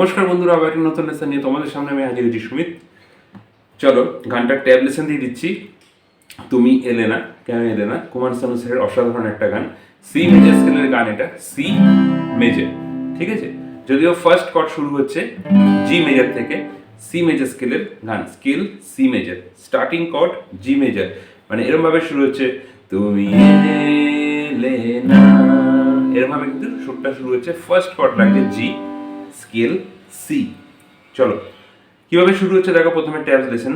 নমস্কার বন্ধুরা, আবার একটা নতুন লেসন নিয়ে তোমাদের সামনে আমি হাজির হয়েছি সুমিত। চলো গানটার ট্যাব লেসন দিয়ে দিচ্ছি। তুমি এলে না, কেন এলে না, কুমার শানু স্যারের অসাধারণ একটা গান। সি মেজর স্কেলের গান, এটা সি মেজর, ঠিক আছে। যদিও ফার্স্ট কর্ড শুরু হচ্ছে জি মেজর থেকে, সি মেজর স্কেলের গান, scale C major, starting chord G major, মানে এরকম ভাবে শুরু হচ্ছে তুমি এলে না, এরকম ভাবে কিন্তু সুরটা শুরু হচ্ছে। ফার্স্ট কর্ড লাগছে জি, স্কেল সি। চলো কিভাবে শুরু হচ্ছে দেখো। প্রথমে ট্যাবস লেসন,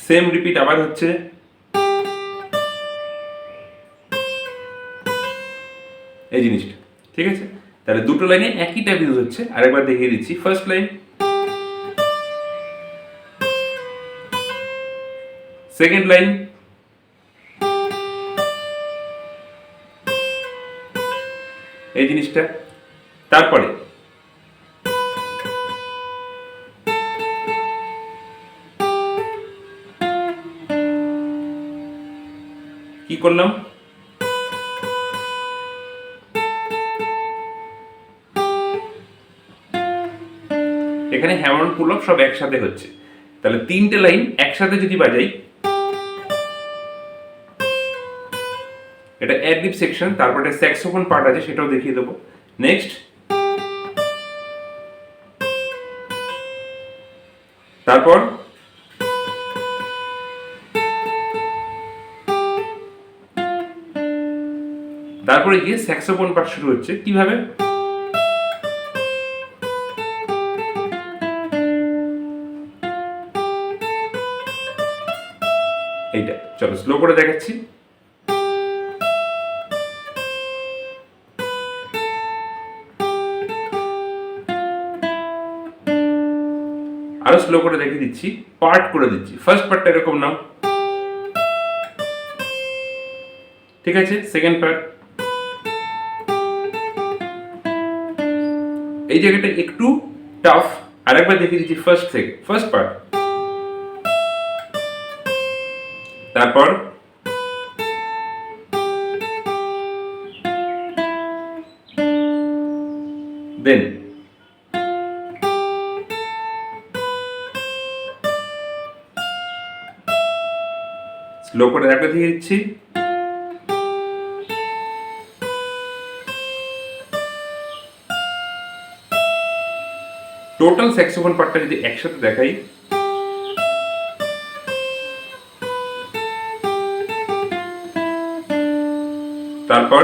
সেম রিপিট আবার হচ্ছে, এই জিনিসটা, ঠিক আছে। তাহলে দুটো লাইনে একই ট্যাব ইউজ হচ্ছে। আরেকবার দেখিয়ে দিচ্ছি। ফার্স্ট লাইন, সেকেন্ড লাইন, এই জিনিসটা। তারপরে কি করলাম, এখানে হ্যামন পুল আপ সব একসাথে হচ্ছে। তাহলে তিনটে লাইন একসাথে যদি বাজাই, এটা অ্যাডলিপ সেকশন, তারপরে স্যাক্সোফোন পার্ট আছে, সেটাও দেখিয়ে দেবো। নেক্সট, তারপর তারপরে গিয়ে স্যাক্সোফোন পার্ট শুরু হচ্ছে। কিভাবে, এইটা। চলো স্লো করে দেখাচ্ছি। আরো স্লো করে দেখিয়ে দিচ্ছি, পার্ট করে দিচ্ছি। ফার্স্ট পার্টটা এরকম নাও, ঠিক আছে। সেকেন্ড পার্ট, এই জায়গাটা একটু টাফ, আরেকবার দেখিয়ে দিচ্ছি। ফার্স্ট থেকে, ফার্স্ট পার্ট, তারপর দেন স্লো করে আরেকবার দেখিয়ে দিচ্ছি। টোটাল স্যাক্সোফোন পার্টটা যদি একসাথে দেখাই, তারপর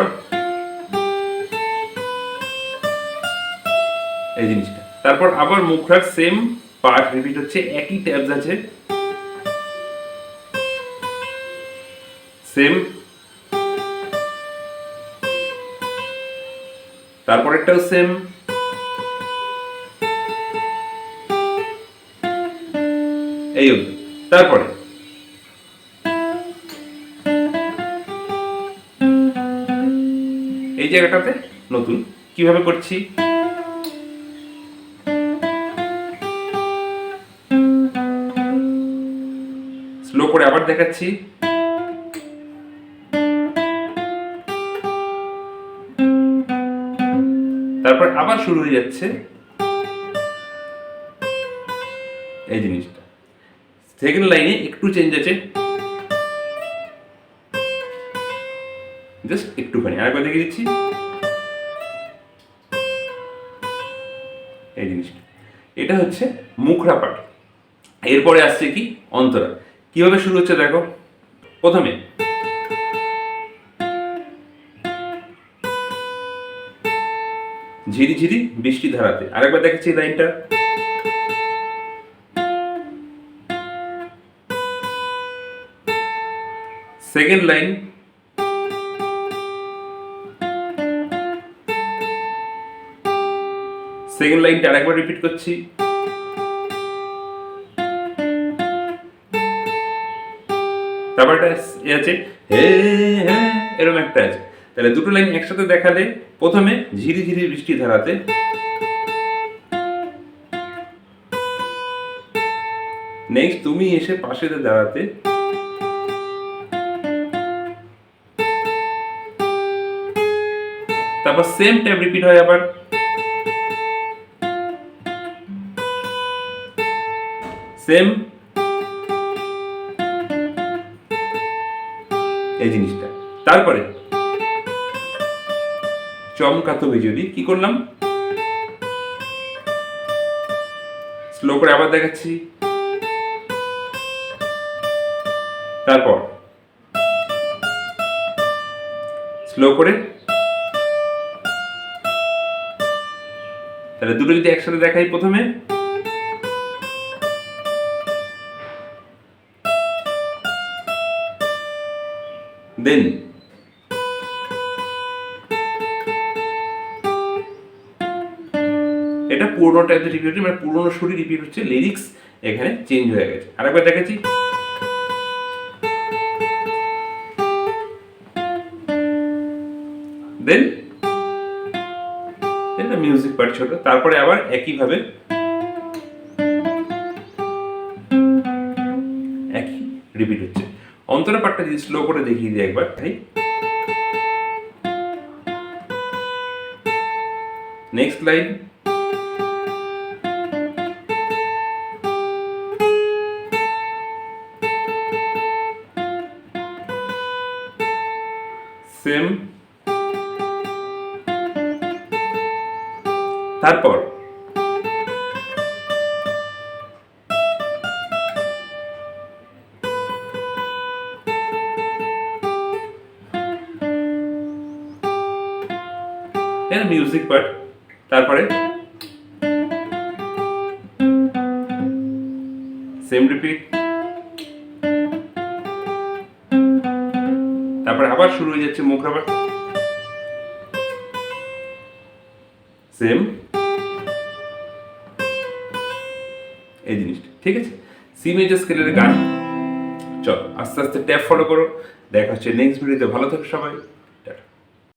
এই জিনিসটা, তারপর আবার মুখরার সেম পার্ট রিপিট হচ্ছে, একই ট্যাবস আছে, সেম। তারপরেরটাও সেম, এই অবধি। তারপরে এই জায়গাটাতে নতুন, কিভাবে করছি, স্লো করে আবার দেখাচ্ছি। তারপর আবার শুরু হয়ে যাচ্ছে এই জিনিসটা। সেকেন্ড লাইনে একটু চেঞ্জ আছে, জাস্ট একটুখানি। আরেকবার দেখিয়ে দিচ্ছি এই জিনিসটা। এটা হচ্ছে মুখরা পার্ট। এরপরে আসছে কি, অন্তরা। কিভাবে শুরু হচ্ছে দেখো। প্রথমে ঝিরি ঝিরি বৃষ্টি ধারাতে, আরেকবার দেখাচ্ছি এই লাইনটা। সেকেন্ড লাইন, সেকেন্ড লাইনটা আরেকবার রিপিট করছি। তারপর একটা আছে হে হে, এরকম একটা আছে। তাহলে দুটো লাইন একসাথে দেখালে, প্রথমে ঝিরি ঝিরি বৃষ্টি ধারাতে, নেক্সট তুমি এসে পাশে দাঁড়াতে, তারপর সেম ট্যাপ রিপিট হয় আবার, সেম এই জিনিসটা। তারপরে চমকাতো বিজুলি কি করলাম, স্লো করে আবার দেখাচ্ছি, তারপর স্লো করে, তাহলে দুটো যদি একসাথে দেখাই, প্রথমে দেন এটা পুরোনো টাইপের রিপিট হচ্ছে, মানে পুরোনো সুরই রিপিট হচ্ছে, লিরিক্স এখানে চেঞ্জ হয়ে গেছে। আরেকবার দেখাচ্ছি, দেন এটা মিউজিক পার্ট ছোট, তারপরে আবার একইভাবে একই রিপিট হচ্ছে। অন্তরা পার্টটা যদি স্লো করে দেখিয়ে দিই একবার, তাই নেক্সট লাইন, সেম, তারপর মিউজিক পার্ট, তারপরে সেম রিপিট, তারপরে আবার শুরু হয়ে যাচ্ছে মুখ আবার সেম এই জিনিসটা। ঠিক আছে, সি মেজর স্কেলের গান। চলো আস্তে আস্তে ট্যাপ ফলো করো, দেখা হচ্ছে নেক্সট ভিডিওতে। ভালো থাকো সবাই।